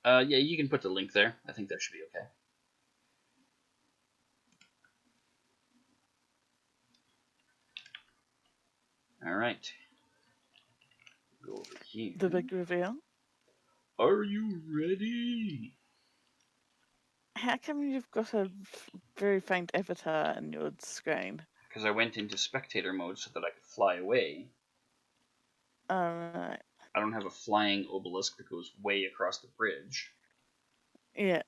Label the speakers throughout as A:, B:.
A: Yeah, you can put the link there. I think that should be okay. All right. Go over here.
B: The big reveal.
A: Are you ready?
B: How come you've got a very faint avatar in your screen?
A: Because I went into spectator mode so that I could fly away.
B: Alright.
A: I don't have a flying obelisk that goes way across the bridge.
B: Yeah.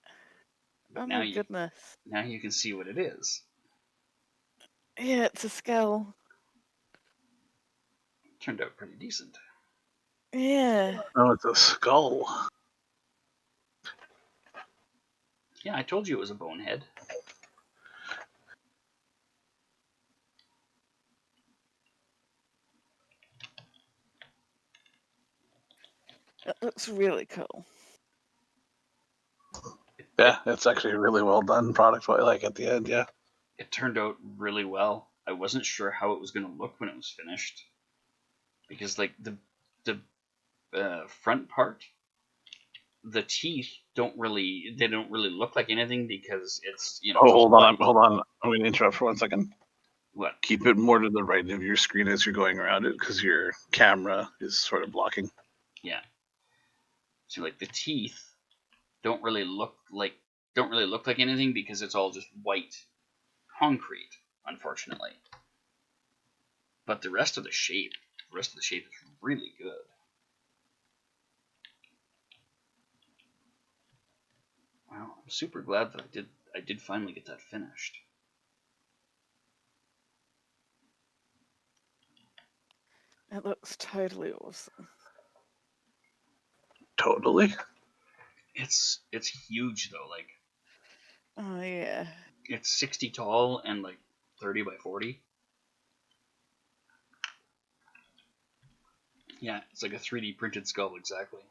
A: But
B: Oh
A: now
B: my goodness.
A: now you can see what it is.
B: Yeah, it's a skull.
A: Turned out pretty decent.
B: Yeah.
C: Oh, it's a skull.
A: Yeah, I told you it was a bonehead.
B: It looks really cool.
C: Yeah, it's actually a really well done product. Like at the end, yeah.
A: It turned out really well. I wasn't sure how it was going to look when it was finished, because like the front part, the teeth don't really look like anything because it's
C: Oh,
A: it's all
C: hold on,
A: white.
C: hold on. I'm going to interrupt for 1 second.
A: What?
C: Keep it more to the right of your screen as you're going around it, because your camera is sort of blocking.
A: Yeah. So like the teeth don't really look like anything because it's all just white concrete, unfortunately. But the rest of the shape is really good. Wow, I'm super glad that I did finally get that finished.
B: It looks totally awesome.
C: Totally.
A: It's huge though, like
B: Oh yeah.
A: it's 60 tall and like 30 by 40. Yeah, it's like a 3D printed skull exactly.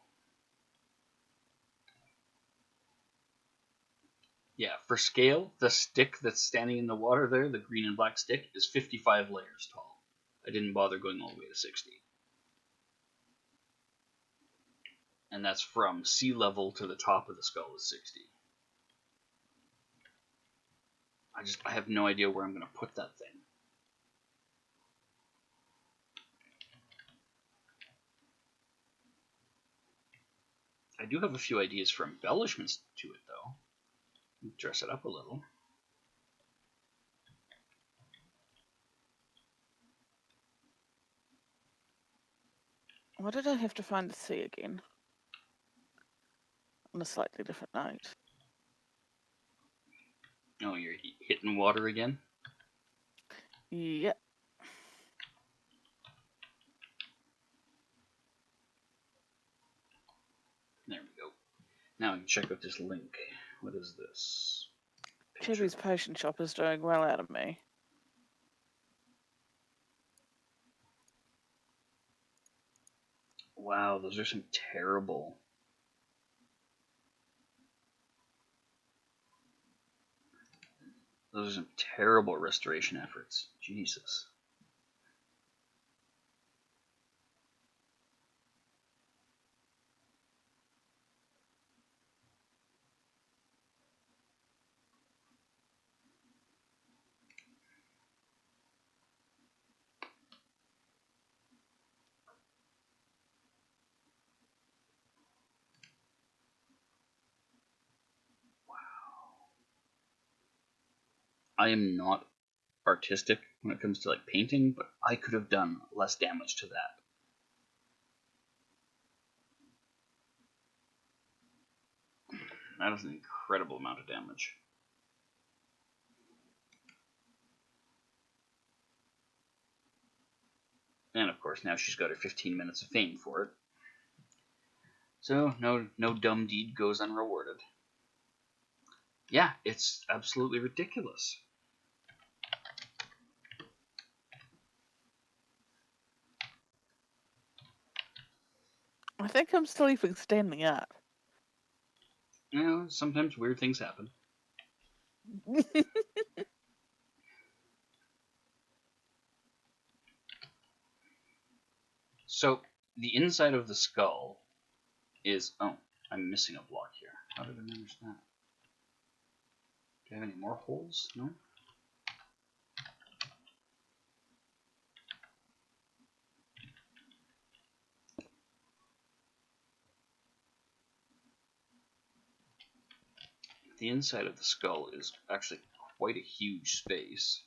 A: Yeah, for scale, the stick that's standing in the water there, the green and black stick, is 55 layers tall. I didn't bother going all the way to 60. And that's from sea level to the top of the skull is 60. I have no idea where I'm going to put that thing. I do have a few ideas for embellishments to it, though. Dress it up a little.
B: Why did I have to find the sea again? On a slightly different note.
A: Oh, you're hitting water again?
B: Yep.
A: There we go. Now I can check out this link. What is this?
B: Chibbles potion shop is doing well out of me.
A: Wow, those are some terrible. Those are some terrible restoration efforts. Jesus. I am not artistic when it comes to like painting, but I could have done less damage to that. That is an incredible amount of damage. And of course, now she's got her 15 minutes of fame for it. So no dumb deed goes unrewarded. Yeah, it's absolutely ridiculous.
B: I think I'm sleeping standing up.
A: You know, sometimes weird things happen. So the inside of the skull is I'm missing a block here. How did I manage that? Do I have any more holes? No? The inside of the skull is actually quite a huge space.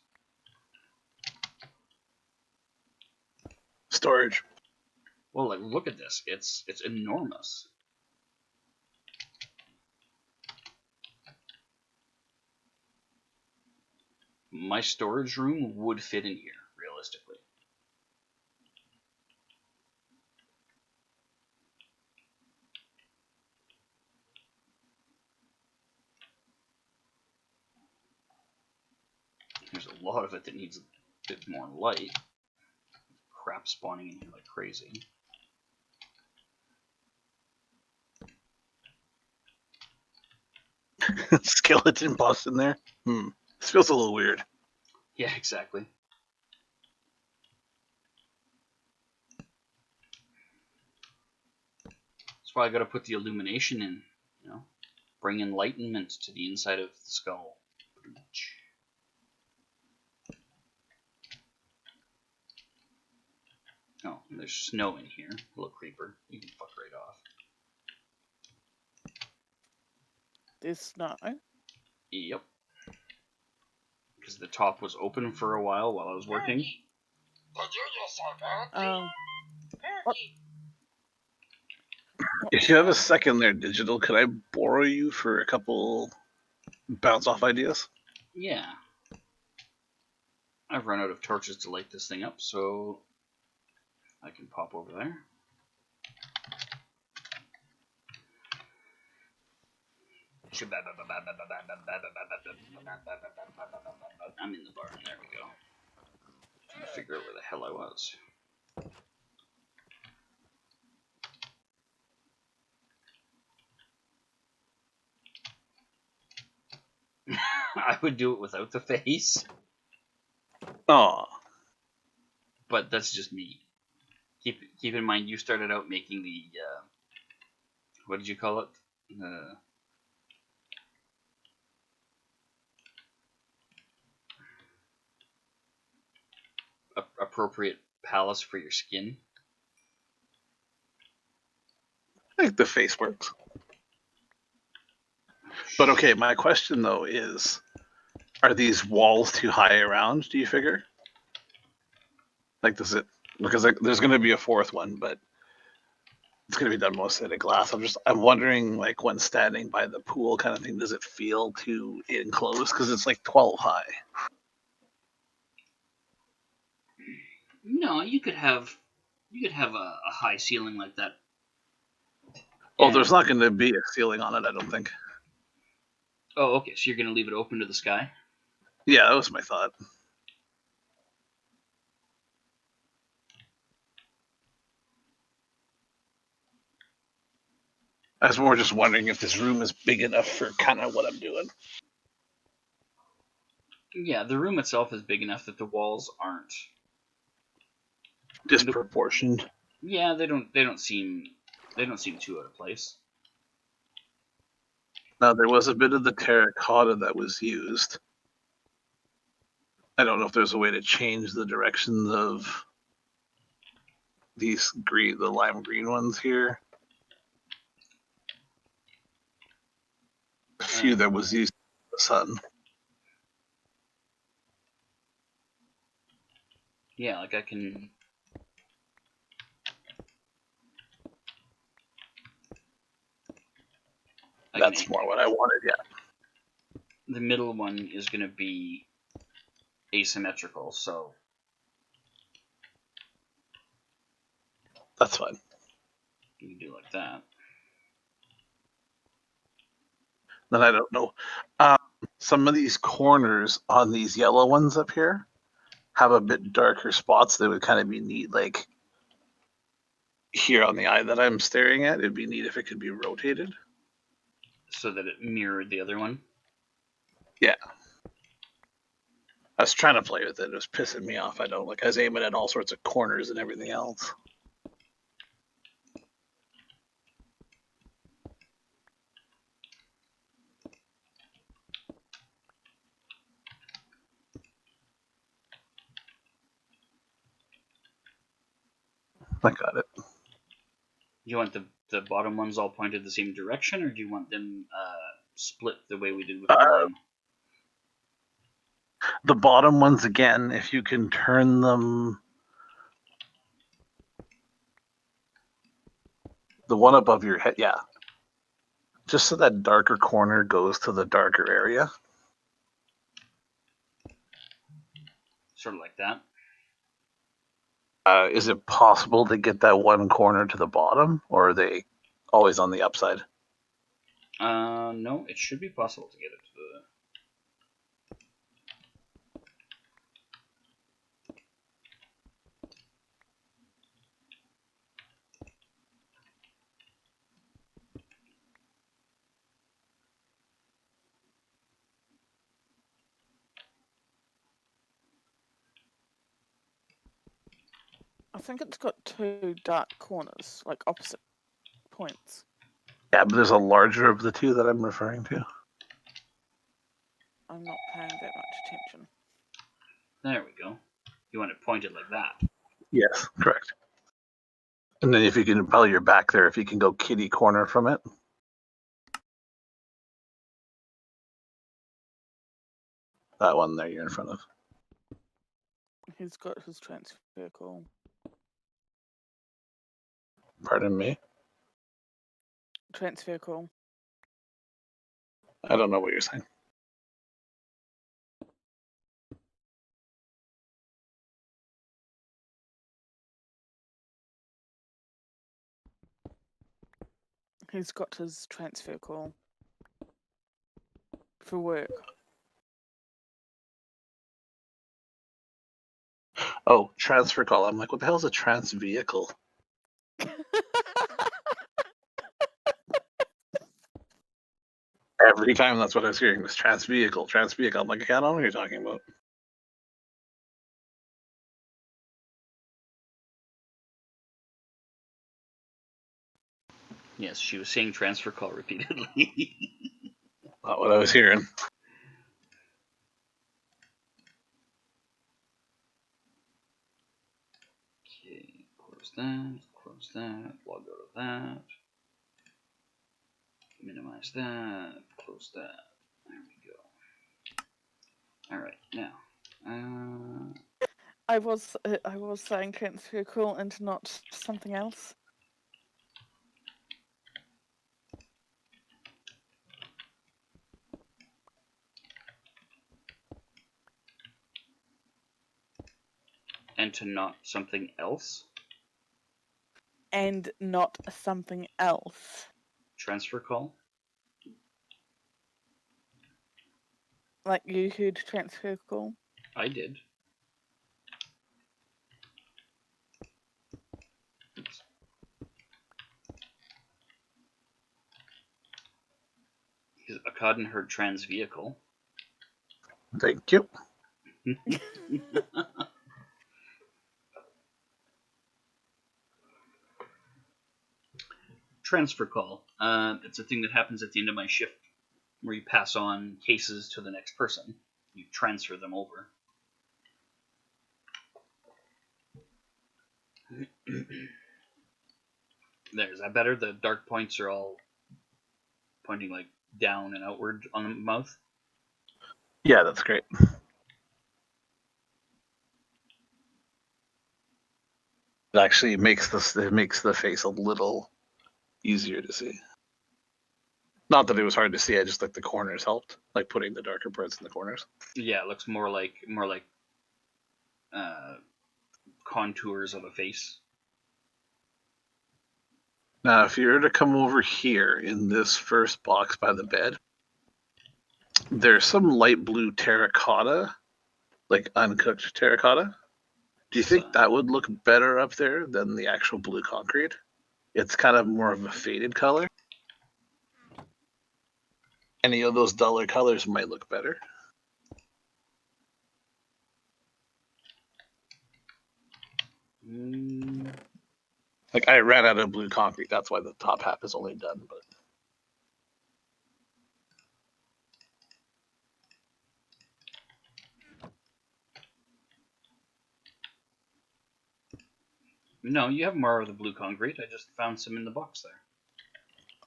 C: Storage.
A: Well, like, look at this. It's enormous. My storage room would fit in here, realistically. There's a lot of it that needs a bit more light. Crap spawning in here like crazy.
C: Skeleton boss in there. This feels a little weird.
A: Yeah, exactly. That's why I gotta put the illumination in, you know? Bring enlightenment to the inside of the skull. Oh, and there's snow in here. Hello, creeper. You can fuck right off.
B: There's snow.
A: Yep. Because the top was open for a while I was working.
D: Did you just say Berkey?
B: Oh,
D: Berkey.
C: If you have a second there, Digital, could I borrow you for a couple bounce-off ideas?
A: Yeah. I've run out of torches to light this thing up, so I can pop over there. I'm in the barn. There we go. Trying to figure out where the hell I was. I would do it without the face,
C: Oh,
A: but that's just me. Keep in mind, you started out making the what did you call it? Appropriate palace for your skin.
C: I think the face works. But okay, my question though is, are these walls too high around, do you figure? Like, does it, because there's going to be a fourth one, but it's going to be done mostly out of glass. I'm wondering, like, when standing by the pool kind of thing, does it feel too enclosed? Because it's like 12 high.
A: No, you could have a high ceiling like that.
C: Oh, there's not going to be a ceiling on it, I don't think.
A: Oh, okay. So you're gonna leave it open to the sky?
C: Yeah, that was my thought. I was more just wondering if this room is big enough for kind of what I'm doing.
A: Yeah, the room itself is big enough that the walls aren't
C: Disproportioned.
A: Yeah, they don't seem too out of place.
C: Now, there was a bit of the terracotta that was used. I don't know if there's a way to change the directions of these the lime green ones here. A few that was used in the sun.
A: Yeah, like I can.
C: That's more what I wanted, yeah.
A: The middle one is going to be asymmetrical, so
C: that's fine.
A: You can do like that.
C: Then I don't know. Some of these corners on these yellow ones up here have a bit darker spots that would kind of be neat. Like here on the eye that I'm staring at, it'd be neat if it could be rotated.
A: So that it mirrored the other one?
C: Yeah. I was trying to play with it. It was pissing me off. I was aiming at all sorts of corners and everything else. I got it.
A: Do you want the bottom ones all pointed the same direction, or do you want them split the way we did with the line?
C: The bottom ones again, if you can turn them. The one above your head, yeah. Just so that darker corner goes to the darker area.
A: Sort of like that.
C: Is it possible to get that one corner to the bottom, or are they always on the upside?
A: No, it should be possible to get it to the...
B: I think it's got two dark corners, like opposite points.
C: Yeah, but there's a larger of the two that I'm referring to.
B: I'm not paying that much attention.
A: There we go. You want it pointed like that.
C: Yes, correct. And then if you can, while you're back there, if you can go kitty corner from it. That one there you're in front of.
B: He's got his transfer call.
C: Pardon me?
B: Transfer call.
C: I don't know what you're saying.
B: He's got his transfer call. For work.
C: Oh, transfer call. I'm like, what the hell is a trans vehicle? Every time that's what I was hearing was trans vehicle, trans vehicle. I'm like, I don't know what you're talking about.
A: Yes, she was saying transfer call repeatedly.
C: Not what I was hearing.
A: Okay, close that, log out of that. Minimize that, close that. There we go. Alright, now.
B: I was saying transfer call and not something else.
A: And to not something else.
B: And not something else.
A: Transfer call.
B: Like you heard transfer call.
A: I did. Oops. Because Akkadin heard trans vehicle.
C: Thank you.
A: Transfer call. It's a thing that happens at the end of my shift where you pass on cases to the next person. You transfer them over. There, is that better? The dark points are all pointing like down and outward on the mouth.
C: Yeah, that's great. It actually makes the face a little easier to see. Not that it was hard to see. I just like the corners helped, like putting the darker parts in the corners.
A: Yeah, it looks more like contours of a face.
C: Now, if you were to come over here in this first box by the bed, there's some light blue terracotta, like uncooked terracotta. Do you think that would look better up there than the actual blue concrete? It's kind of more of a faded color. Any of those duller colors might look better. Like I ran out of blue concrete, that's why the top half is only done. But
A: No, you have more of the blue concrete. I just found some in the box there.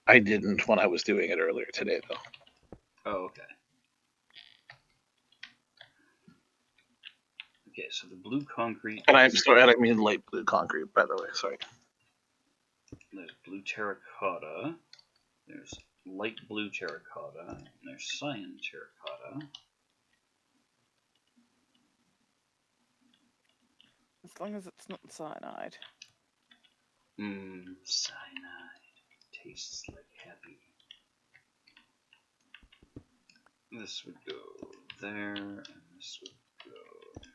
C: I didn't when I was doing it earlier today, though.
A: Oh, okay. Okay, so the blue concrete.
C: And I'm sorry, I don't mean light blue concrete, by the way. Sorry.
A: There's blue terracotta. There's light blue terracotta. And there's cyan terracotta.
B: As long as it's not cyanide.
A: Cyanide. Tastes like happy. This would go there, and this would go there.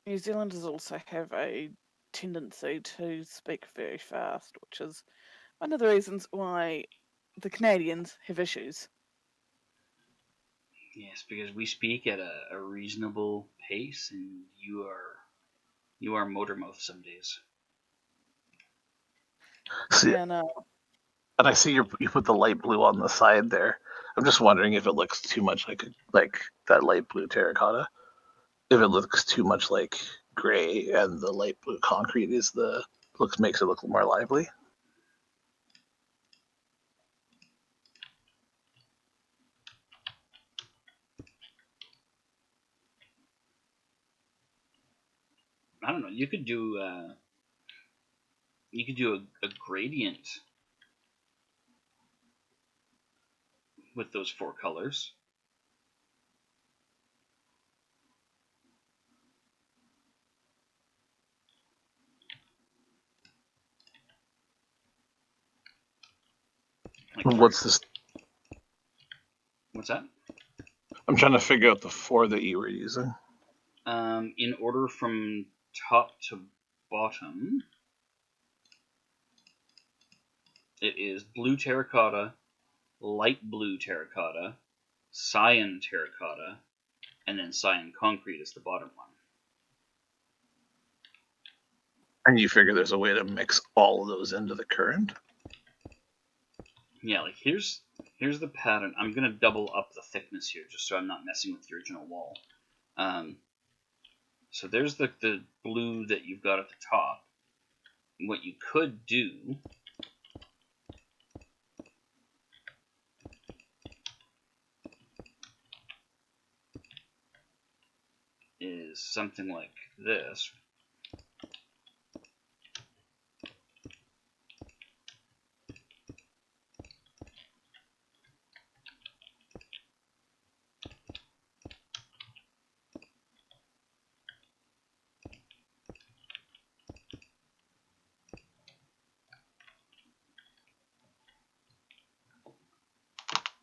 B: New Zealanders also have a tendency to speak very fast, which is one of the reasons why the Canadians have issues.
A: Yes, because we speak at a reasonable pace, and you are motor mouth some days.
C: See,
B: And
C: and I see you put the light blue on the side there. I'm just wondering if it looks too much like that light blue terracotta. If it looks too much like gray, and the light blue concrete makes it look more lively.
A: I don't know. You could do a gradient with those four colors. Like
C: What's this?
A: What's that?
C: I'm trying to figure out the four that you were using.
A: In order from top to bottom, it is blue terracotta, light blue terracotta, cyan terracotta, and then cyan concrete is the bottom one.
C: And you figure there's a way to mix all of those into the current?
A: Yeah, like here's the pattern. I'm gonna double up the thickness here just so I'm not messing with the original wall. So there's the blue that you've got at the top. What you could do is something like this.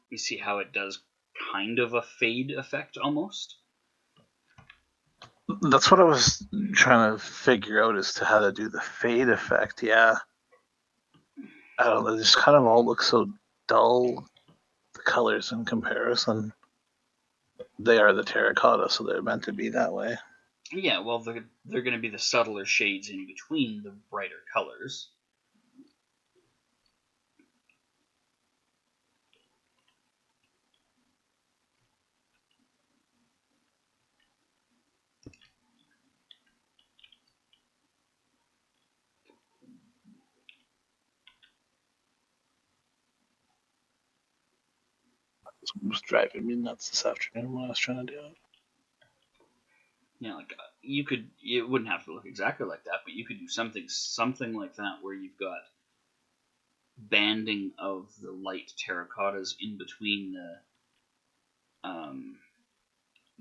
A: You see how it does kind of a fade effect almost?
C: That's what I was trying to figure out as to how to do the fade effect. Yeah. I don't know. They just kind of all look so dull, the colors in comparison. They are the terracotta, so they're meant to be that way.
A: Yeah, well, they're going to be the subtler shades in between the brighter colors.
C: It was driving me nuts this afternoon when I was trying to do it.
A: Yeah, like you could. It wouldn't have to look exactly like that, but you could do something like that where you've got banding of the light terracottas in between the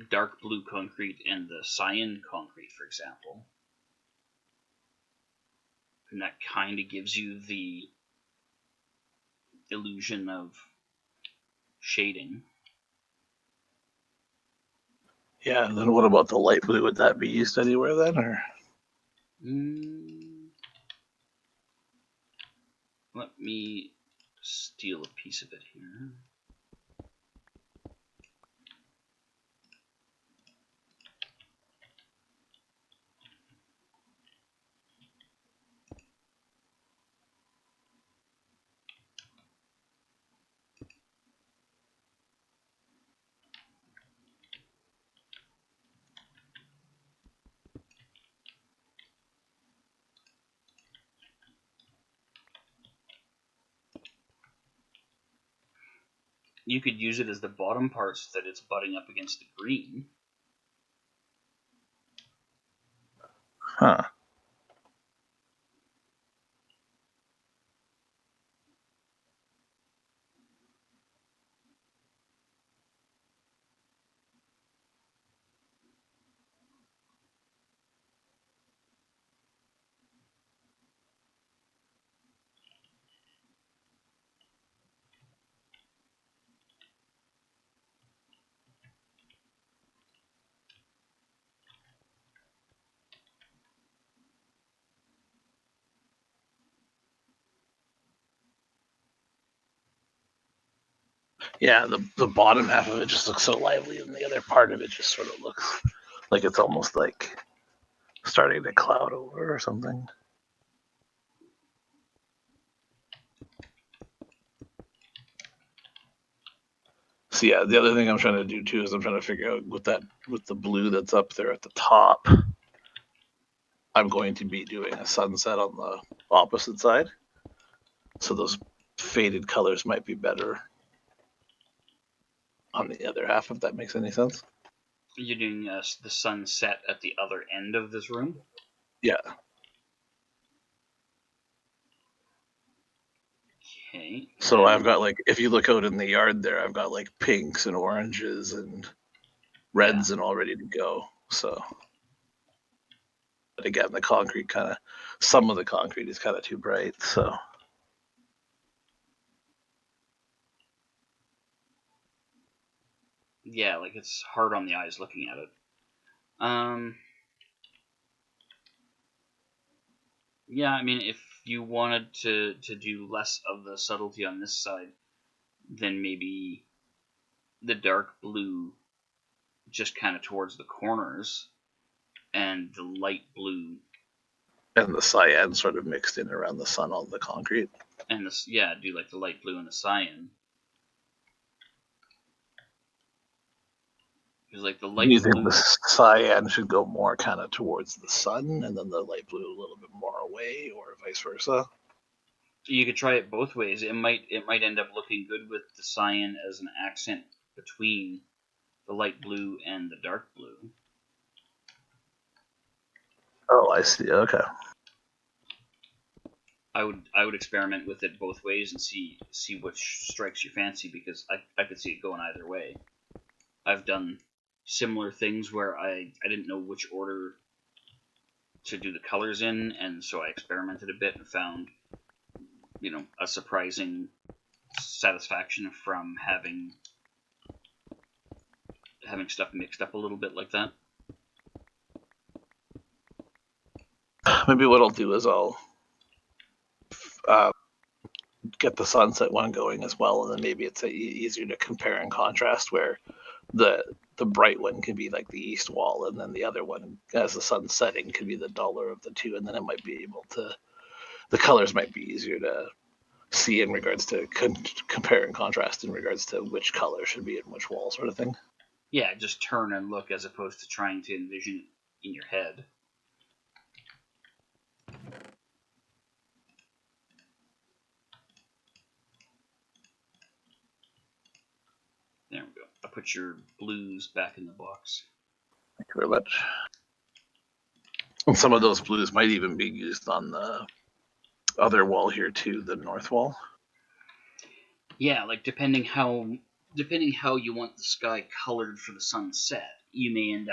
A: dark blue concrete and the cyan concrete, for example. And that kind of gives you the illusion of shading.
C: Yeah, and then what about the light blue? Would that be used anywhere then, or?
A: Let me steal a piece of it here. You could use it as the bottom part so that it's butting up against the green.
C: Huh. Yeah, the bottom half of it just looks so lively, and the other part of it just sort of looks like it's almost like starting to cloud over or something. So yeah, the other thing I'm trying to do too is I'm trying to figure out with the blue that's up there at the top. I'm going to be doing a sunset on the opposite side, so those faded colors might be better on the other half, if that makes any sense.
A: You're doing the sunset at the other end of this room?
C: Yeah.
A: Okay.
C: So I've got like, if you look out in the yard there, I've got like pinks and oranges and reds and all ready to go. So, but again, the concrete kind of, some of the concrete is kind of too bright. So
A: yeah, like it's hard on the eyes looking at it. Yeah, I mean, if you wanted to do less of the subtlety on this side, then maybe the dark blue just kind of towards the corners, and the light blue
C: and the cyan sort of mixed in around the sun on the concrete.
A: and this, yeah, do like the light blue and the cyan. Because like the
C: Do
A: light
C: you think
A: blue,
C: the cyan should go more kind of towards the sun, and then the light blue a little bit more away, or vice versa?
A: you could try it both ways. It might end up looking good with the cyan as an accent between the light blue and the dark blue.
C: Oh, I see. Okay.
A: I would experiment with it both ways and see which strikes your fancy, because I could see it going either way. I've done similar things where I didn't know which order to do the colors in, and so I experimented a bit and found, a surprising satisfaction from having stuff mixed up a little bit like that.
C: Maybe what I'll do is I'll get the sunset one going as well, and then maybe it's easier to compare and contrast where the bright one could be like the east wall, and then the other one, as the sun's setting, could be the duller of the two, and then it might be able to, the colors might be easier to see in regards to compare and contrast in regards to which color should be in which wall, sort of thing.
A: Yeah, just turn and look as opposed to trying to envision it in your head. There we go. I put your blues back in the box.
C: Thank you very much. And some of those blues might even be used on the other wall here too, the north wall.
A: Yeah, like depending how you want the sky colored for the sunset, you may end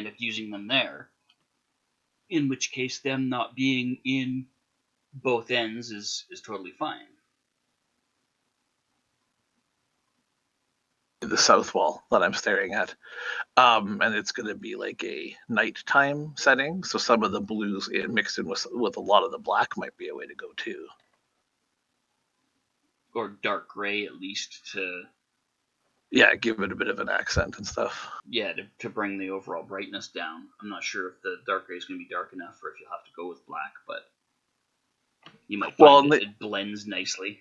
A: up using them there. In which case, them not being in both ends is totally fine.
C: The south wall that I'm staring at. And it's going to be like a nighttime setting, so some of the blues mixed in with a lot of the black might be a way to go too.
A: Or dark gray, at least, to
C: Give it a bit of an accent and stuff.
A: Yeah, to bring the overall brightness down. I'm not sure if the dark gray is going to be dark enough, or if you'll have to go with black, but you might find it blends nicely.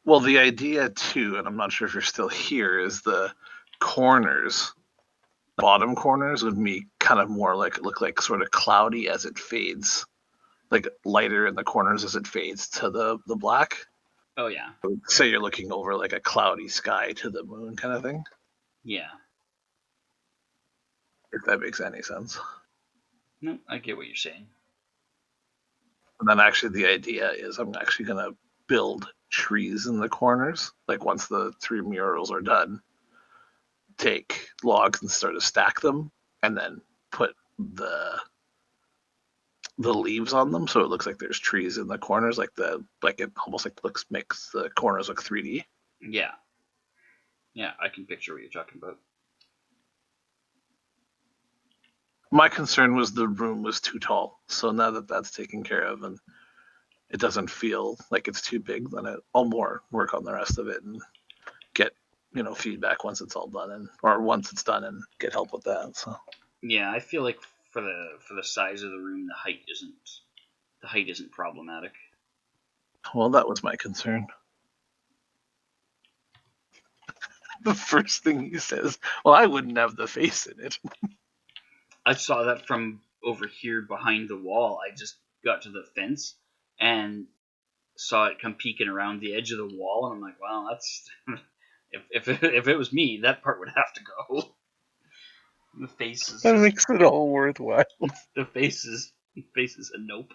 C: Well, the idea too, and I'm not sure if you're still here, is the corners, bottom corners, would be kind of more look like sort of cloudy as it fades, like lighter in the corners as it fades to the black.
A: Oh yeah.
C: Say you're looking over like a cloudy sky to the moon kind of thing,
A: Yeah.
C: if that makes any sense.
A: No, I get what you're saying.
C: And then actually the idea is I'm actually going to build trees in the corners. Like once the 3 murals are done, take logs and start to stack them, and then put the leaves on them so it looks like there's trees in the corners, like it almost like makes the corners look 3D.
A: Yeah. Yeah, I can picture what you're talking about.
C: My concern was the room was too tall, so now that that's taken care of and it doesn't feel like it's too big, then I'll more work on the rest of it and get feedback once it's all done, or once it's done, and get help with that. So
A: Yeah, I feel like for the size of the room, the height isn't problematic.
C: well, that was my concern. The first thing he says, well, I wouldn't have the face in it.
A: I saw that from over here behind the wall. I just got to the fence and saw it come peeking around the edge of the wall, and I'm like, wow, that's if it was me, that part would have to go. The face is
C: That
A: just,
C: makes it all worthwhile.
A: the face is a nope.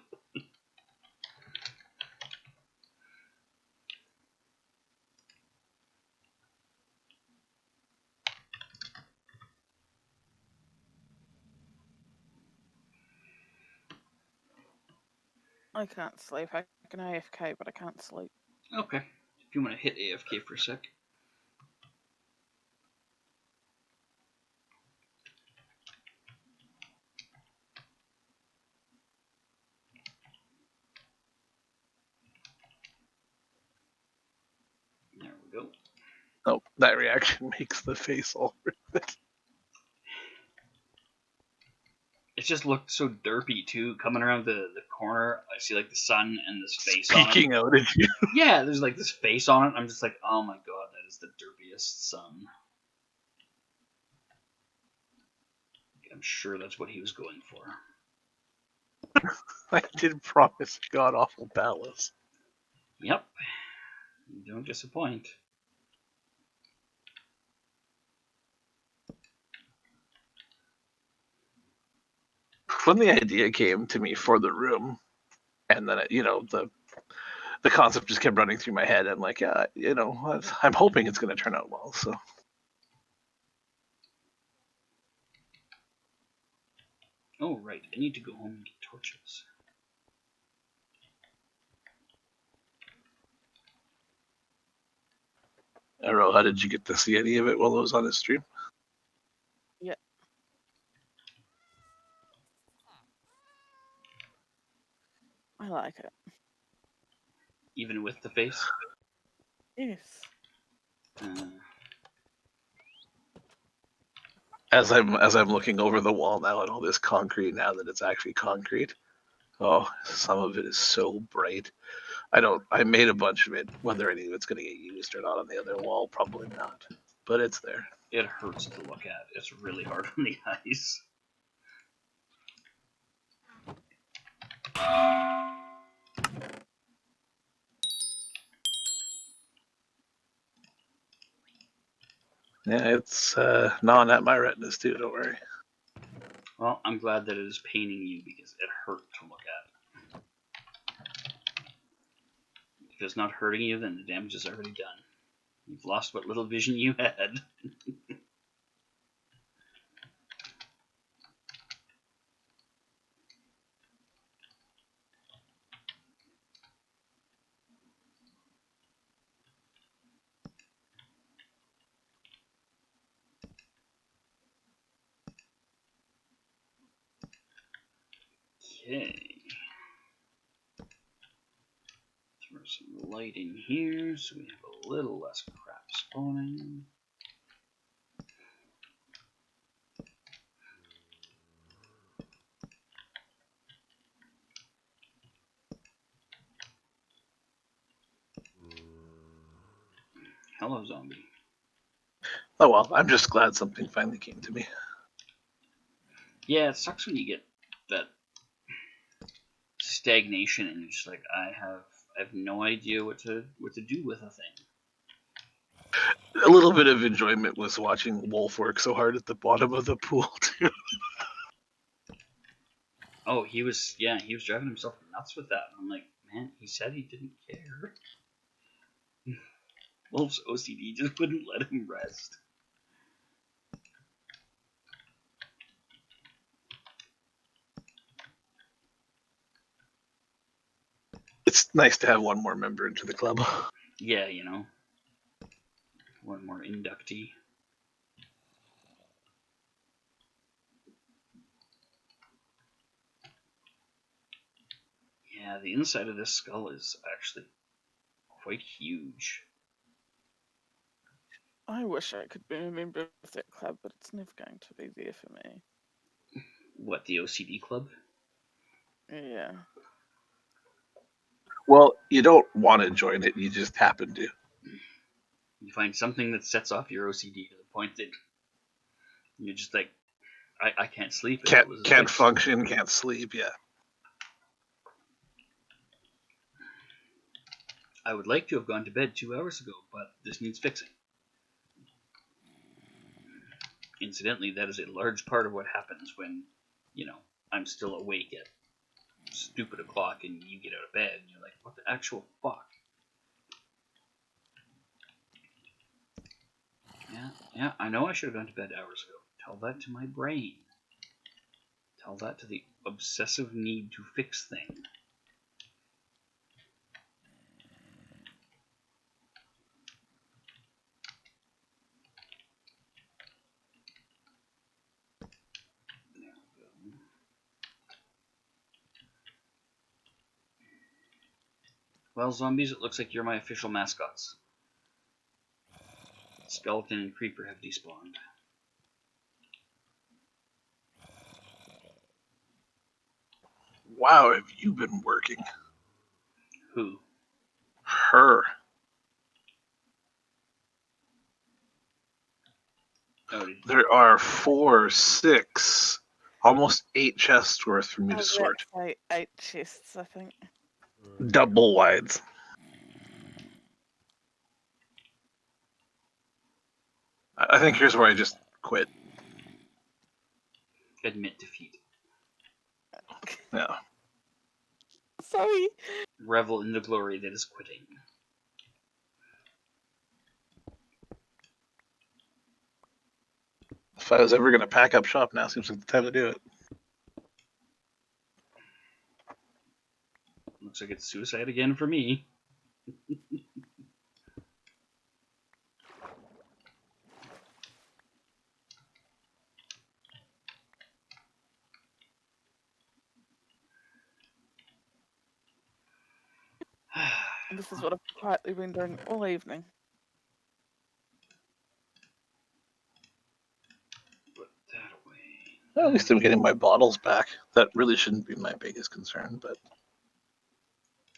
B: I can't sleep. I can AFK, but I can't sleep.
A: Okay, if you want to hit AFK for a sec. There we go.
C: Oh, that reaction makes the face all worth it.
A: It just looked so derpy too. Coming around the corner, I see like the sun and this face on it.
C: Peeking out at you.
A: Yeah, there's like this face on it. I'm just like, oh my god, that is the derpiest sun. I'm sure that's what he was going for.
C: I did promise god awful palace.
A: Yep. You don't disappoint.
C: When the idea came to me for the room, and then the concept just kept running through my head. I'm like, yeah, I'm hoping it's going to turn out well. So
A: Oh, right. I need to go home and get torches.
C: Aroha, did you get to see any of it while it was on his stream?
B: Yeah. I like it.
A: Even with the face?
B: Yes.
C: As I'm looking over the wall now at all this concrete, now that it's actually concrete, oh, some of it is so bright. I made a bunch of it. Whether any of it's going to get used or not on the other wall, probably not. But it's there.
A: It hurts to look at. It's really hard on the eyes.
C: Yeah, it's gnawing at my retinas too. Don't worry.
A: Well, I'm glad that it is paining you because it hurt to look at. If it's not hurting you, then the damage is already done. You've lost what little vision you had. Okay. Throw some light in here so we have a little less crap spawning. Hello, zombie.
C: Oh well, I'm just glad something finally came to me.
A: Yeah, it sucks when you get that stagnation and you're just like, I have I have no idea what to do with a thing.
C: A little bit of enjoyment was watching Wolf work so hard at the bottom of the pool too.
A: Oh, he was driving himself nuts with that. I'm like, man, he said he didn't care. Wolf's OCD just wouldn't let him rest.
C: It's nice to have one more member into the club.
A: Yeah, one more inductee. Yeah, the inside of this skull is actually quite huge.
B: I wish I could be a member of that club, but it's never going to be there for me.
A: What, the OCD club?
B: Yeah.
C: Well, you don't want to join it, you just happen to.
A: You find something that sets off your OCD to the point that you're just like, I can't sleep until this is
C: Can't
A: fixed.
C: function, can't sleep, yeah.
A: I would like to have gone to bed 2 hours ago, but this needs fixing. Incidentally, that is a large part of what happens when, I'm still awake at stupid o'clock and you get out of bed and you're like, what the actual fuck? Yeah, I know I should have gone to bed hours ago. Tell that to my brain. Tell that to the obsessive need to fix thing. There we go. Well, zombies, it looks like you're my official mascots. Skeleton and Creeper have despawned.
C: Wow, have you been working?
A: Who?
C: Her.
A: Oh,
C: There are 4, 6, almost 8 chests worth for me
B: I
C: to
B: was about
C: sort.
B: to say 8 chests, I think.
C: Double wides. I think here's where I just quit.
A: admit defeat.
C: Yeah.
B: Sorry.
A: Revel in the glory that is quitting.
C: If I was ever going to pack up shop, now seems like the time to do it.
A: Looks like it's suicide again for me.
B: And this is what I've quietly been doing all evening.
A: Put that away.
C: Well, at least I'm getting my bottles back. That really shouldn't be my biggest concern, but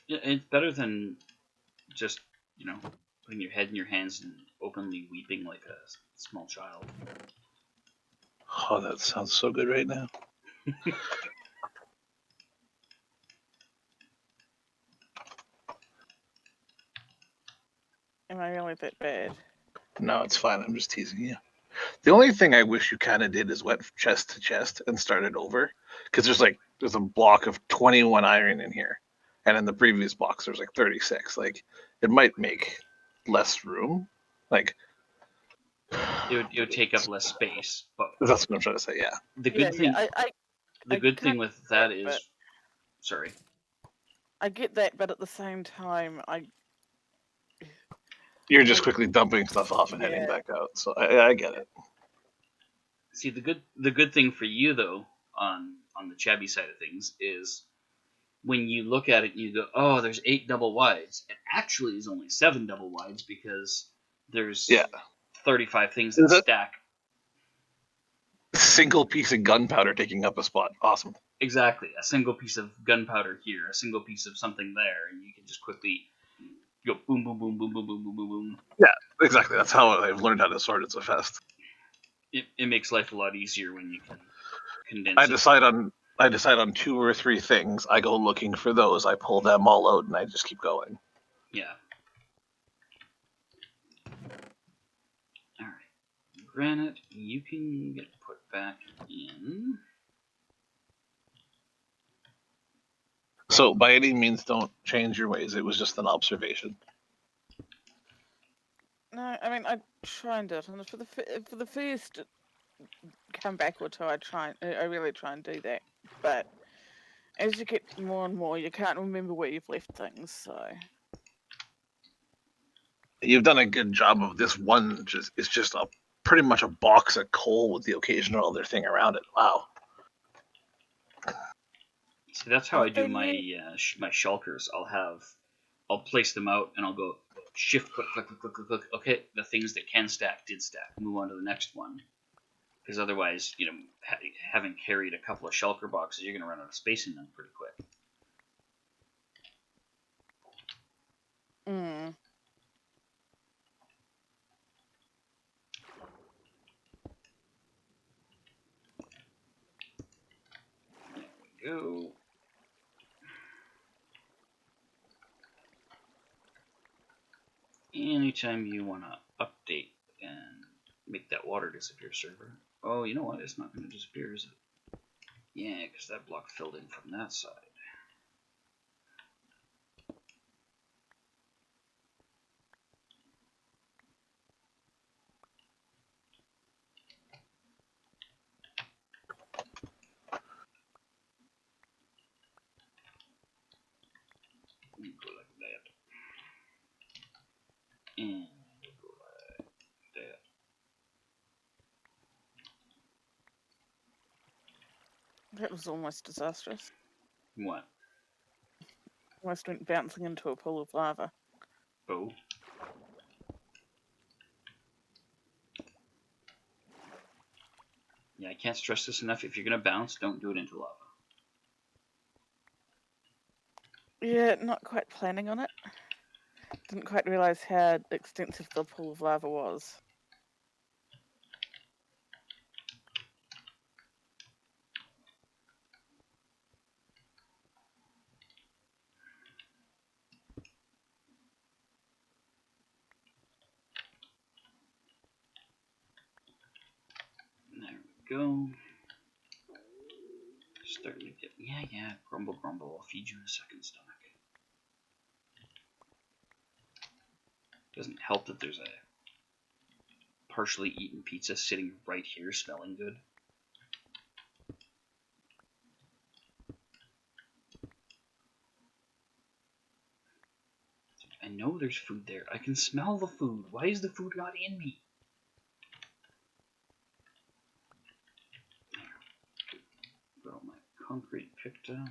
A: Yeah, it's better than just, putting your head in your hands and openly weeping like a small child.
C: oh, that sounds so good right now.
B: Am I really that bad?
C: No, it's fine. I'm just teasing you. The only thing I wish you kind of did is went chest to chest and started over, because there's a block of 21 iron in here, and in the previous box there's like 36. Like it might make less room. Like
A: It would take up less space, but
C: that's what I'm trying to say. Yeah,
A: the
B: Yeah,
A: good thing
B: I can't
A: with that
B: do
A: is,
B: it.
A: sorry,
B: I get that, but at the same time,
C: you're just quickly dumping stuff off and heading
B: yeah,
C: back out. So I get it.
A: see the good thing for you though on the chabby side of things is when you look at it and you go, oh, there's 8 double wides. It actually is only 7 double wides because there's
C: Yeah.
A: 35 things that
C: Is it
A: stack.
C: single piece of gunpowder taking up a spot? Awesome.
A: Exactly. A single piece of gunpowder here, a single piece of something there, and you can just quickly go boom, boom, boom, boom, boom, boom, boom, boom, boom.
C: Yeah, exactly. That's how I've learned how to sort it so fast.
A: It makes life a lot easier when you can condense
C: I
A: it.
C: decide on I decide on 2 or 3 things. I go looking for those. I pull them all out, and I just keep going.
A: Yeah. All right. Granite, you can get put back in.
C: So by any means, don't change your ways. It was just an observation.
B: No, I mean I try and do it, and for the first comeback or two, I really try and do that. But as you get more and more, you can't remember where you've left things. So
C: You've done a good job of this one. It's just a pretty much a box of coal with the occasional other thing around it. Wow.
A: See, that's how I
B: I've
A: do
B: been
A: my
B: u-
A: my shulkers. I'll place them out, and I'll go shift, click, click, click, click, click, click. Okay, the things that can stack did stack. Move on to the next one. Because otherwise, having carried a couple of shulker boxes, you're going to run out of space in them pretty quick.
B: mm,
A: There we go. Anytime you want to update and make that water disappear, server. Oh, you know what? It's not going to disappear, is it? Yeah, because that block filled in from that side. Go like that. And go like that.
B: that was almost disastrous.
A: What?
B: Almost went bouncing into a pool of lava.
A: Oh. Yeah, I can't stress this enough. If you're going to bounce, don't do it into lava.
B: Yeah, not quite planning on it. Didn't quite realize how extensive the pool of lava was.
A: There we go. Starting to get... Yeah, grumble, grumble. I'll feed you in a second, stomach. Doesn't help that there's a partially eaten pizza sitting right here smelling good. I know there's food there. I can smell the food. Why is the food not in me? Got all my concrete picked up.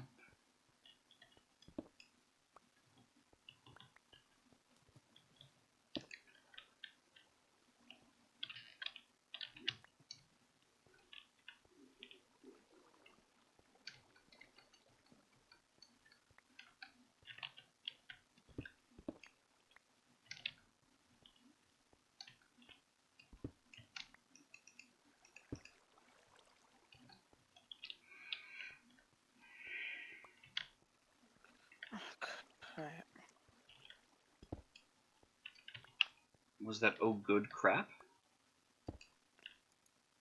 B: Oh, crap.
A: Was that oh good crap?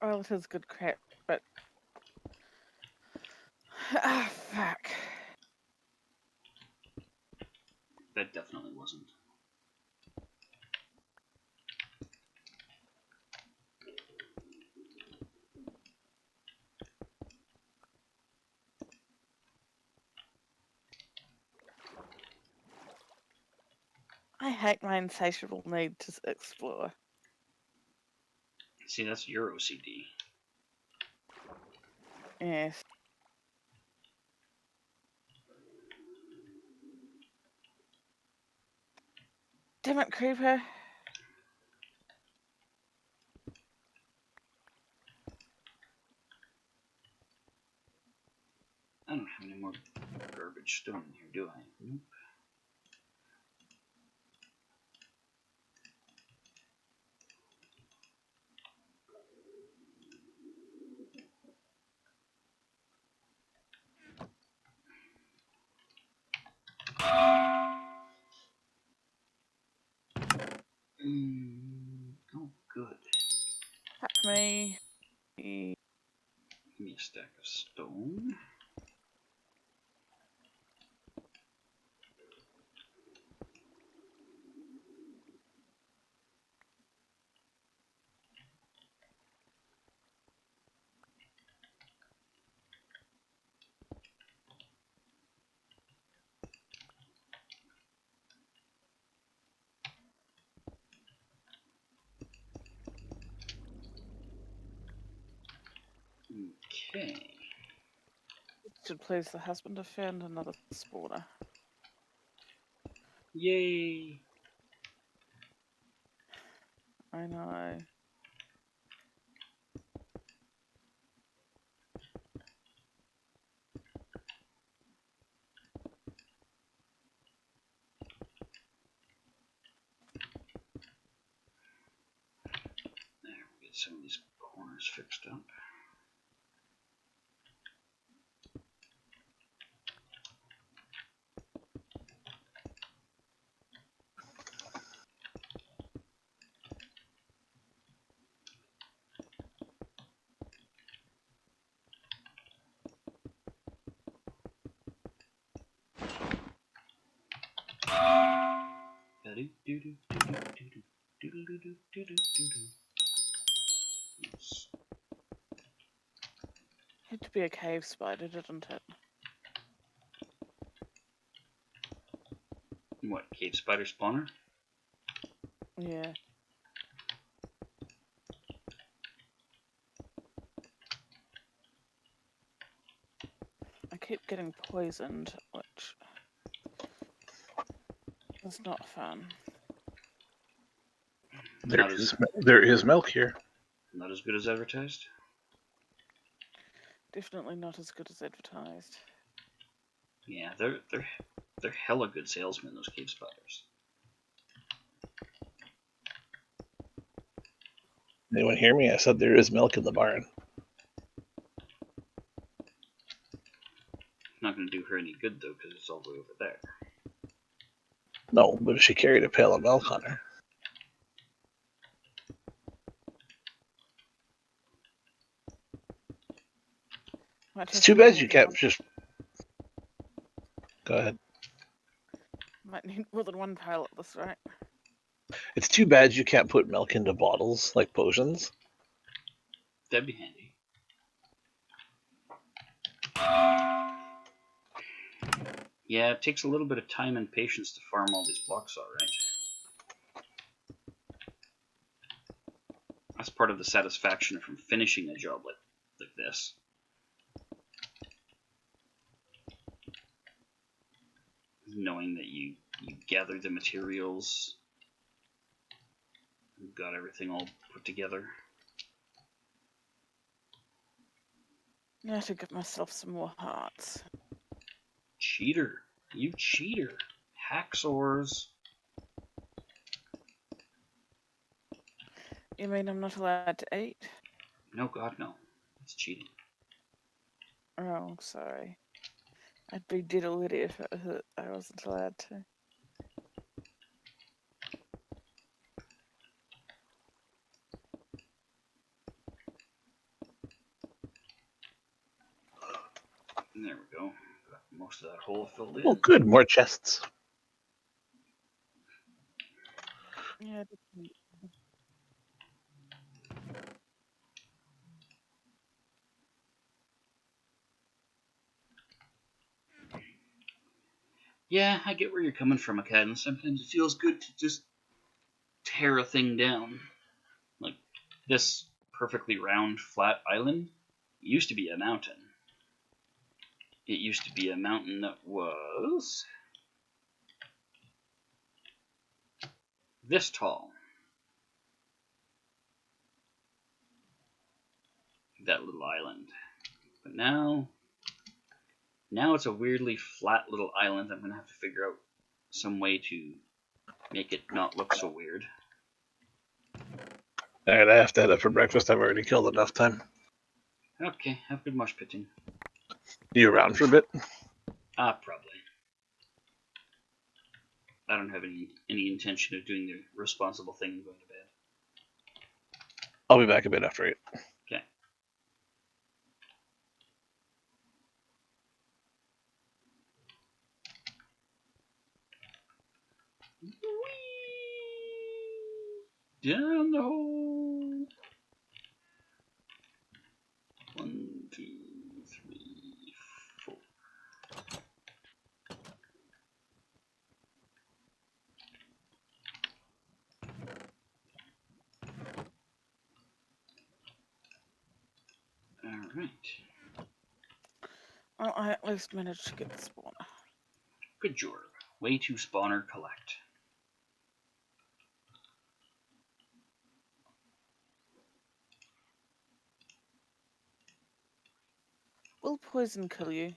B: Well, it is good crap, but ah, fuck.
A: That definitely wasn't.
B: I hate my insatiable need to explore.
A: See, that's your OCD.
B: Yes. Damn it, creeper.
A: I don't have any more garbage stone here, do I? Nope. Oh, good.
B: Fuck me.
A: Give me a stack of stone. Okay.
B: Should please the husband have found another spawner.
A: Yay!
B: I know.
A: There, we'll get some of these corners fixed up. Yes.
B: Had to be a cave spider, didn't it?
A: What, cave spider spawner?
B: Yeah. I keep getting poisoned, which is not fun.
A: Not as
C: There is milk here.
A: not as good as advertised.
B: Definitely not as good as advertised.
A: Yeah, they're hella good salesmen, those cave spiders.
C: Anyone hear me? I said there is milk in the barn.
A: Not going to do her any good though, because it's all the way over there.
C: No, but she carried a pail of milk on her.
B: Might
C: It's
B: have
C: too
B: to need
C: bad
B: more
C: you
B: than
C: can't
B: one.
C: just. Go ahead.
B: Might need more than one pail at this rate.
C: It's too bad you can't put milk into bottles like potions.
A: That'd be handy. Yeah, it takes a little bit of time and patience to farm all these blocks, alright. That's part of the satisfaction from finishing a job like this. Knowing that you gathered the materials, you got everything all put together.
B: Now to give myself some more hearts.
A: Cheater. You cheater. Hacksaws.
B: You mean I'm not allowed to eat?
A: No, God, no. It's cheating.
B: Oh, sorry. I'd be dead already if I wasn't allowed to.
A: And there we go. Got most of that hole filled in.
C: Oh, good. More chests.
B: Yeah.
A: Yeah, I get where you're coming from, Academy. Sometimes it feels good to just tear a thing down. Like this perfectly round, flat island used to be a mountain. It used to be a mountain that was this tall. That little island. But now it's a weirdly flat little island. I'm going to have to figure out some way to make it not look so weird.
C: Alright, I have to head up for breakfast. I've already killed enough time.
A: Okay, have good mush pitting.
C: You around for a bit?
A: Probably. I don't have any intention of doing the responsible thing and going to bed.
C: I'll be back a bit after 8.
A: Okay. Whee! Down the hole. 1, 2, 3, 4. Alright.
B: Oh, I at least managed to get the spawner.
A: Good job. Way to spawner collect.
B: Will poison kill you?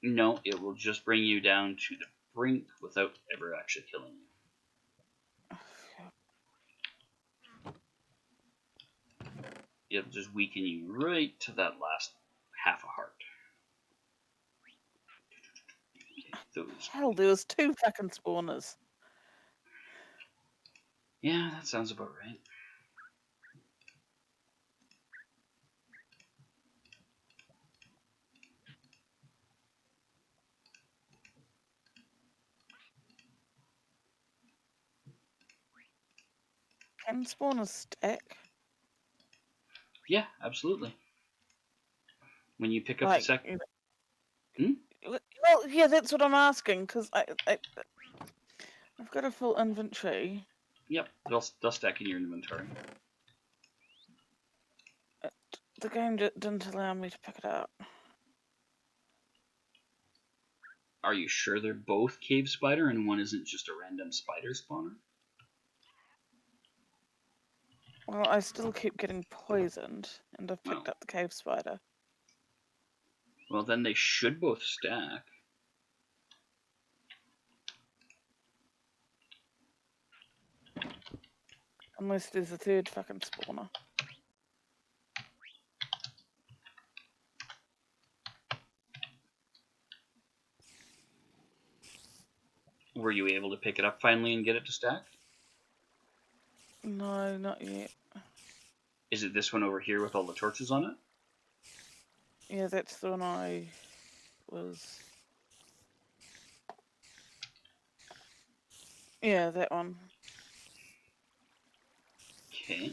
A: No, it will just bring you down to the brink without ever actually killing you. It'll just weaken you right to that last half a heart. Those.
B: Hell, there was 2 fucking spawners.
A: Yeah, that sounds about right.
B: Can spawners stack?
A: Yeah, absolutely. When you pick up the
B: Like,
A: second.
B: well, yeah, that's what I'm asking, because I've got a full inventory.
A: Yep, they'll stack in your inventory.
B: The game didn't allow me to pick it up.
A: Are you sure they're both cave spider and one isn't just a random spider spawner?
B: Well, I still keep getting poisoned, and I've picked
A: Oh.
B: up the cave spider.
A: Well, then they should both stack.
B: Unless there's a 3rd fucking spawner.
A: Were you able to pick it up finally and get it to stack?
B: No, not yet.
A: Is it this one over here with all the torches on it?
B: Yeah, that's the one I was... Yeah, that one.
A: Okay.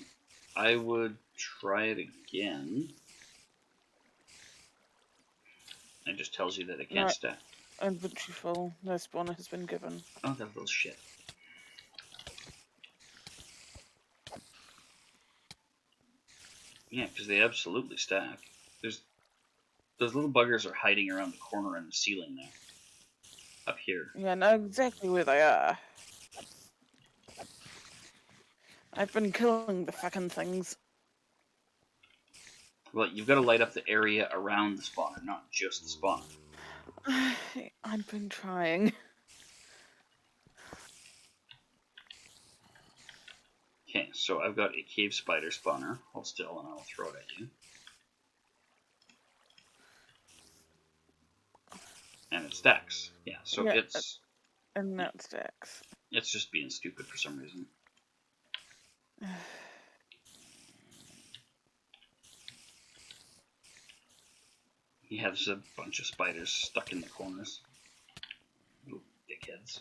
A: I would try it again. It just tells you that it can't
B: No.
A: stack.
B: Inventory full. No spawner has been given.
A: Oh, that little shit. Yeah, because they absolutely stack. Those little buggers are hiding around the corner in the ceiling there. Up here.
B: Yeah, I know exactly where they are. I've been killing the fucking things.
A: Well, you've got to light up the area around the spawner, not just the spawner.
B: I've been trying.
A: Okay, so I've got a cave spider spawner. Hold still and I'll throw it at you. And it stacks. Yeah, so
B: Yeah,
A: it's
B: and that stacks.
A: just being stupid for some reason. He has a bunch of spiders stuck in the corners. Little dickheads.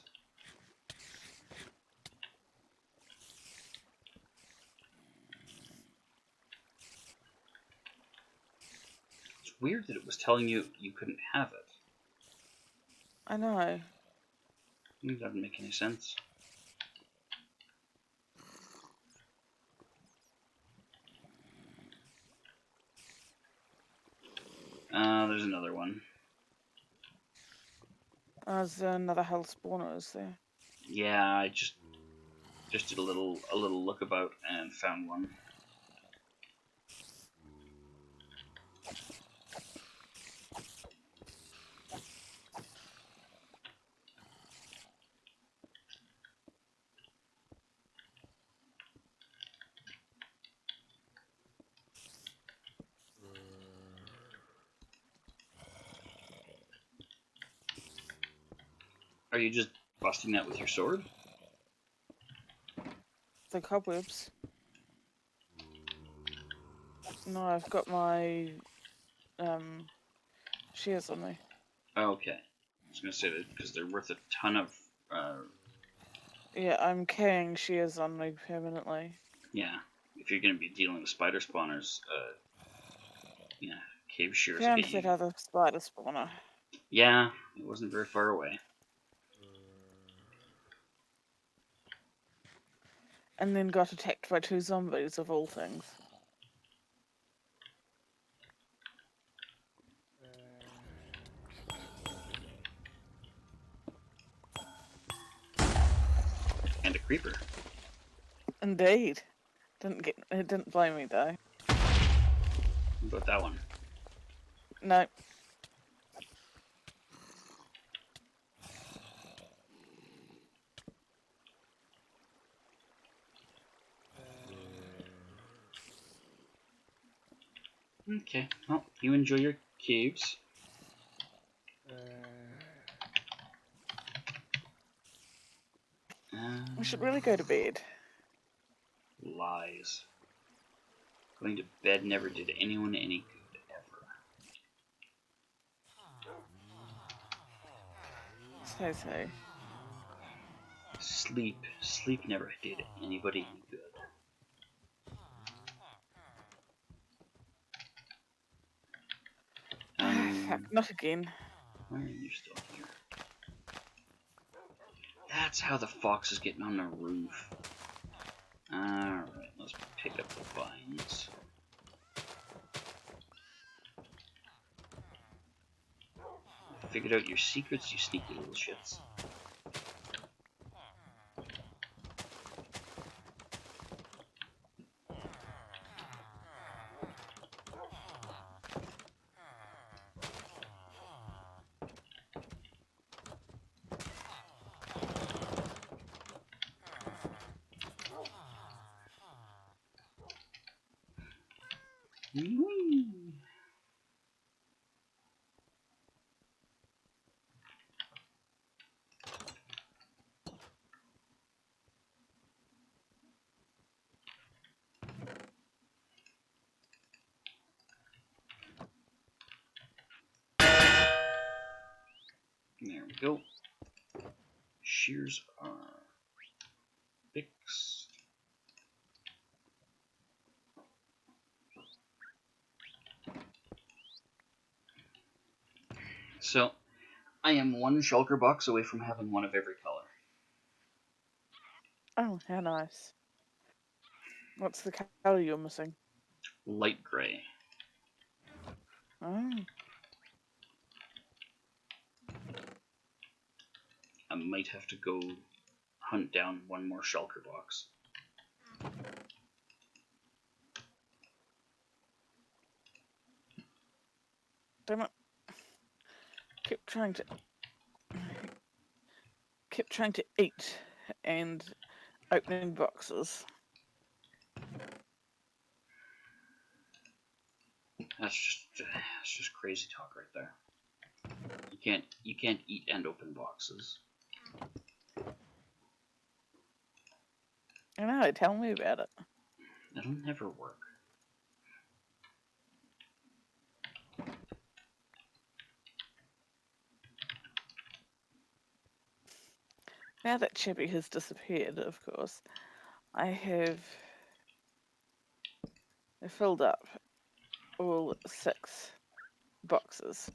A: It's weird that it was telling you you couldn't have it.
B: I know.
A: It doesn't make any sense. There's another one.
B: There's another hell spawner, is there?
A: Yeah, I just did a little look about and found one. Are you just busting that with your sword?
B: The cobwebs. No, I've got my shears on me.
A: Oh, okay. I was gonna say that because they're worth a ton of.
B: Yeah, I'm carrying shears on me permanently.
A: Yeah, if you're gonna be dealing with spider spawners, yeah, cave shears will
B: Found
A: get
B: that
A: you.
B: other spider spawner.
A: Yeah, it wasn't very far away.
B: And then got attacked by 2 zombies, of all things.
A: And a creeper.
B: Indeed. It didn't blame me though.
A: What about that one?
B: No.
A: Okay, well, you enjoy your caves.
B: We should really go to bed.
A: Lies. Going to bed never did anyone any good, ever.
B: So.
A: Sleep never did anybody any good.
B: Fuck, not again.
A: Why are you still here? That's how the fox is getting on the roof. Alright, let's pick up the vines. Figured out your secrets, you sneaky little shits. Whee! There we go. Shears are fixed. So, I am 1 shulker box away from having one of every color.
B: Oh, how nice. What's the colour you're missing?
A: Light gray.
B: Oh.
A: I might have to go hunt down 1 more shulker box.
B: Damn it. Kept trying to eat and opening boxes.
A: That's just crazy talk right there. You can't eat and open boxes.
B: I know, tell me about it.
A: That'll never work.
B: Now that Chippy has disappeared, of course, I have filled up all 6 boxes.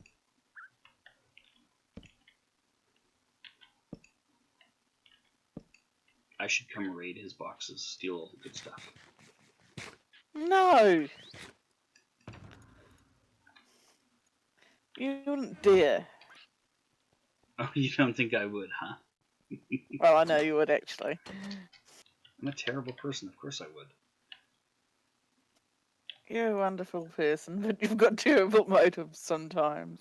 A: I should come raid his boxes, steal all the good stuff.
B: No! You wouldn't dare.
A: Oh, you don't think I would, huh?
B: Well, I know you would actually.
A: I'm a terrible person, of course I would.
B: You're a wonderful person, but you've got terrible motives sometimes.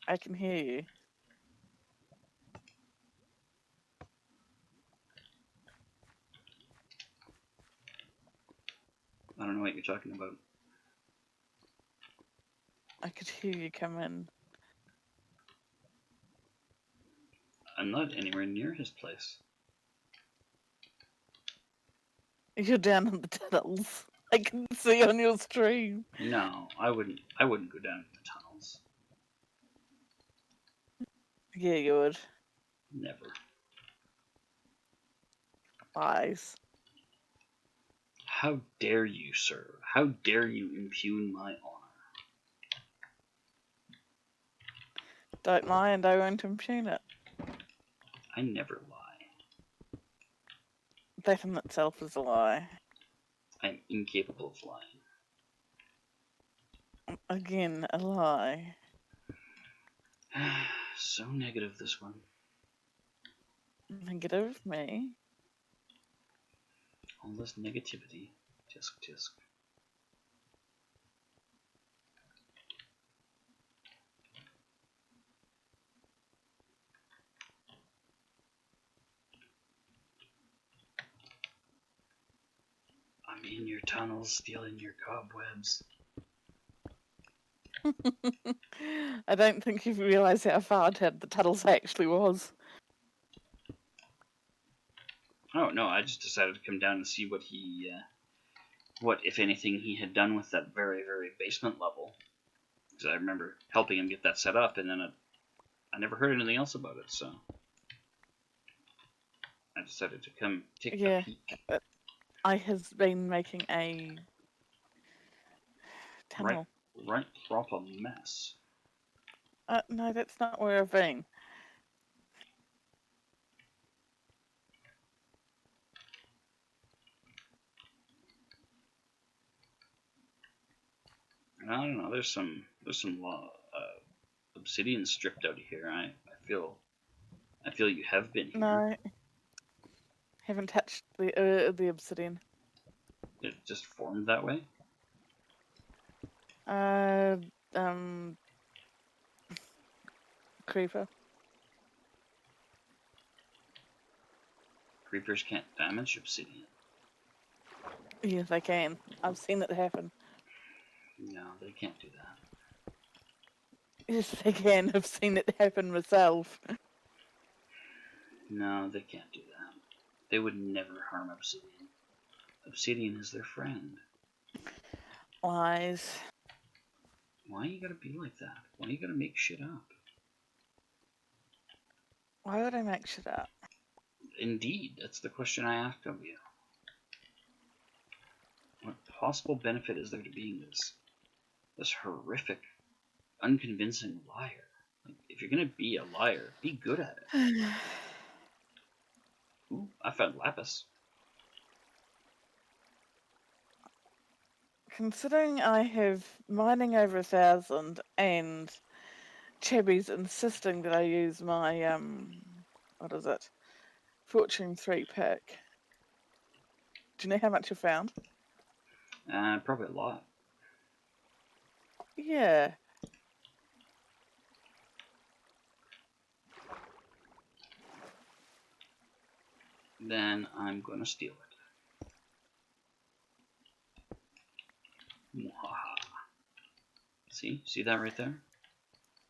B: I can hear you.
A: what you're talking about.
B: I could hear you come in.
A: I'm not anywhere near his place.
B: You're down in the tunnels. I can see on your stream.
A: No, I wouldn't go down the tunnels.
B: Yeah, you would.
A: Never.
B: Lies.
A: How dare you, sir? How dare you impugn my honor?
B: Don't lie and I won't impugn it.
A: I never lie.
B: That in itself is a lie.
A: I'm incapable of lying.
B: Again, a lie.
A: So negative, this one.
B: Negative of me.
A: All this negativity. Tisk tisk. I'm in your tunnels, stealing your cobwebs.
B: I don't think you've realised how far down the tunnels actually was.
A: Oh no, I just decided to come down and see what what if anything he had done with that very, very basement level. Because I remember helping him get that set up, and then I never heard anything else about it, so I decided to come take a peek.
B: I has been making a tunnel.
A: Right, proper mess.
B: No, that's not where I've been.
A: I don't know. There's some obsidian stripped out of here. I feel you have been here.
B: No, haven't touched the obsidian.
A: It just formed that way.
B: Creeper.
A: Creepers can't damage obsidian.
B: Yes, they can. I've seen it happen.
A: No, they can't do that.
B: Yes, they can. I've seen it happen myself.
A: No, they can't do that. They would never harm obsidian. Obsidian is their friend.
B: Lies.
A: Why you gotta be like that? Why you gotta make shit up?
B: Why would I make shit up?
A: Indeed, that's the question I asked of you. What possible benefit is there to being this horrific, unconvincing liar? Like, if you're gonna be a liar, be good at it. Ooh, I found lapis.
B: Considering I have mining over 1,000 and Chibbles insisting that I use my what is it? Fortune 3 pick. Do you know how much I found?
A: Probably a lot.
B: Yeah.
A: Then I'm gonna steal it. Mwahaha. See that right there?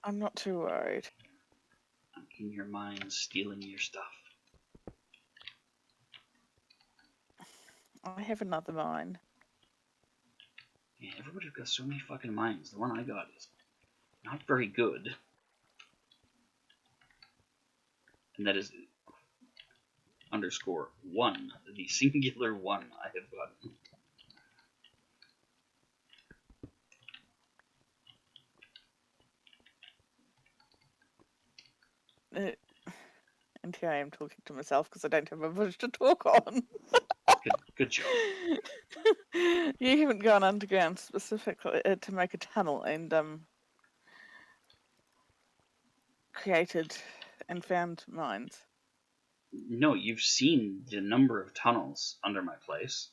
B: I'm not too worried.
A: I'm in your mind, stealing your stuff.
B: I have another mine.
A: Yeah, everybody's got so many fucking mines. The one I got is not very good. And that is _1, the singular one I have gotten.
B: And here I am talking to myself because I don't have a bush to talk on.
A: Good job.
B: You haven't gone underground specifically to make a tunnel and created and found mines.
A: No, you've seen the number of tunnels under my place.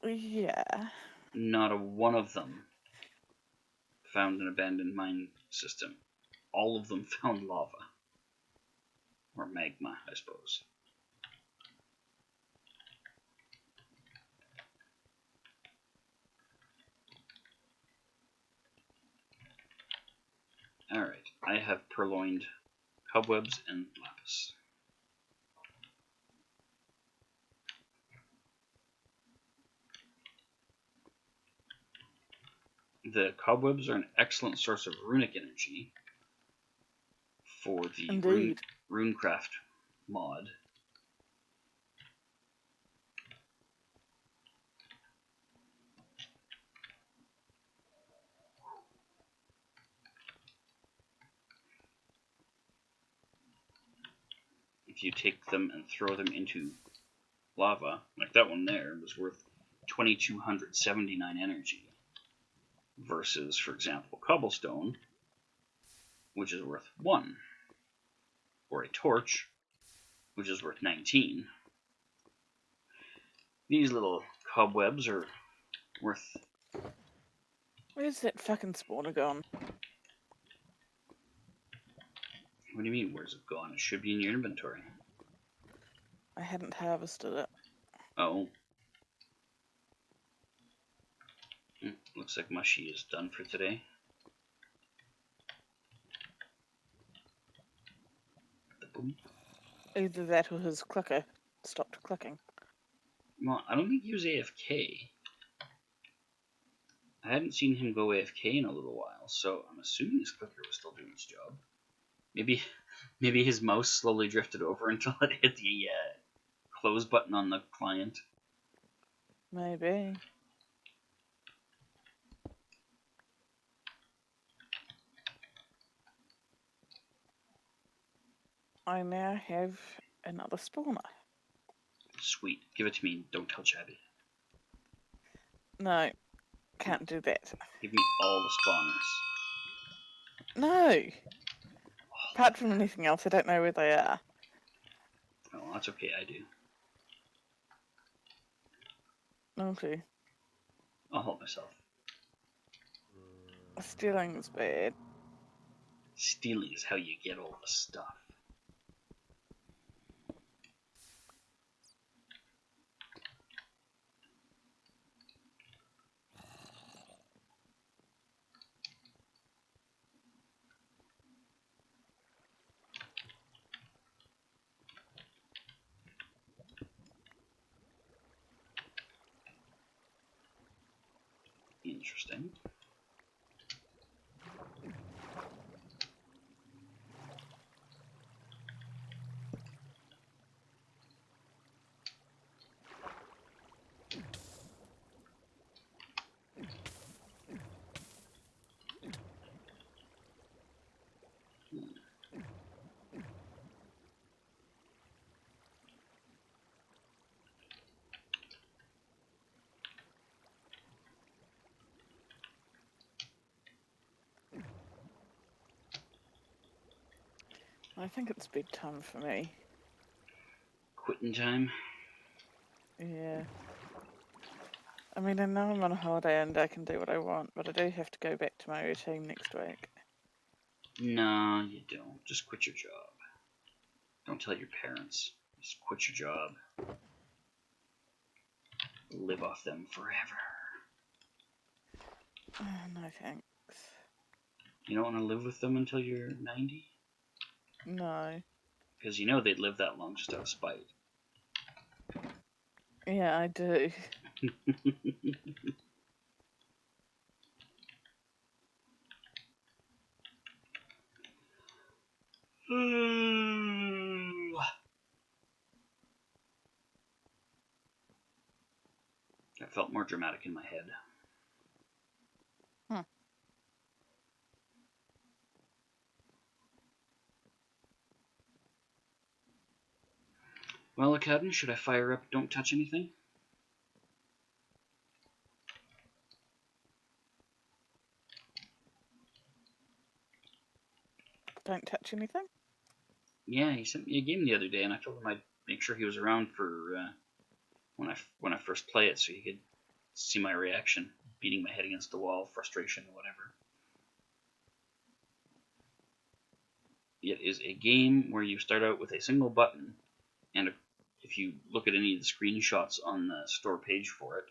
B: Yeah.
A: Not a one of them found an abandoned mine system. All of them found lava. Or magma, I suppose. Alright, I have purloined cobwebs and lapis. The cobwebs are an excellent source of runic energy for the
B: Indeed.
A: runecraft mod. If you take them and throw them into lava, like that one there, was worth 2,279 energy, versus, for example, cobblestone, which is worth 1, or a torch, which is worth 19. These little cobwebs are worth...
B: Where's that fucking spawner gone?
A: What do you mean, where's it gone? It should be in your inventory.
B: I hadn't harvested it.
A: Oh. Looks like Mushy is done for today. Boom.
B: Either that or his clicker stopped clicking.
A: Well, I don't think he was AFK. I hadn't seen him go AFK in a little while, so I'm assuming his clicker was still doing its job. Maybe his mouse slowly drifted over until it hit the close button on the client.
B: Maybe. I now have another spawner.
A: Sweet. Give it to me. Don't tell Chabby.
B: No, can't do that.
A: Give me all the spawners.
B: No! Apart from anything else, I don't know where they are.
A: Oh, that's okay. I do.
B: Okay.
A: I'll help myself.
B: Stealing is bad.
A: Stealing is how you get all the stuff. Interesting.
B: I think it's bedtime for me.
A: Quitting time.
B: Yeah. I mean, I know I'm on a holiday and I can do what I want, but I do have to go back to my routine next week.
A: No, you don't. Just quit your job. Don't tell your parents. Just quit your job. Live off them forever.
B: Oh, no thanks.
A: You don't want to live with them until you're 90?
B: No.
A: Because you know they'd live that long just out of spite.
B: Yeah, I do.
A: That felt more dramatic in my head. Well, Academy, should I fire up Don't Touch Anything?
B: Don't touch anything?
A: Yeah, he sent me a game the other day, and I told him I'd make sure he was around for when I first play it, so he could see my reaction, beating my head against the wall, frustration, whatever. It is a game where you start out with a single button, and if you look at any of the screenshots on the store page for it,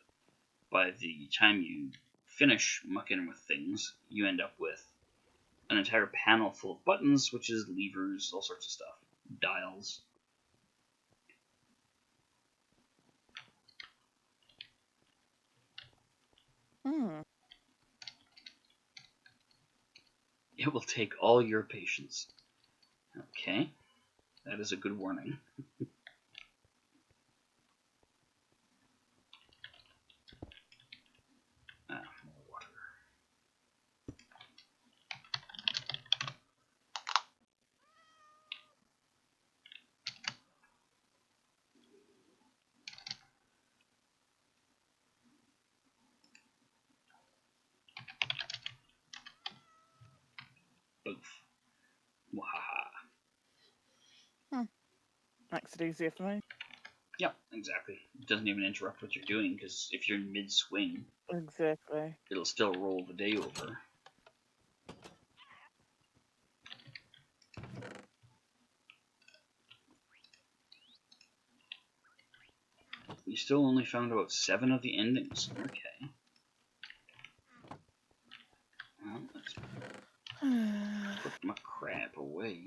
A: by the time you finish mucking with things, you end up with an entire panel full of buttons, switches, levers, all sorts of stuff. Dials.
B: Hmm.
A: It will take all your patience. Okay, that is a good warning. More water. Oof. Wahaha.
B: Makes it easier for me.
A: Yep, exactly. It doesn't even interrupt what you're doing, because if you're in mid-swing,
B: Exactly.
A: it'll still roll the day over. We still only found about 7 of the endings. Okay. Well, let's put my crap away.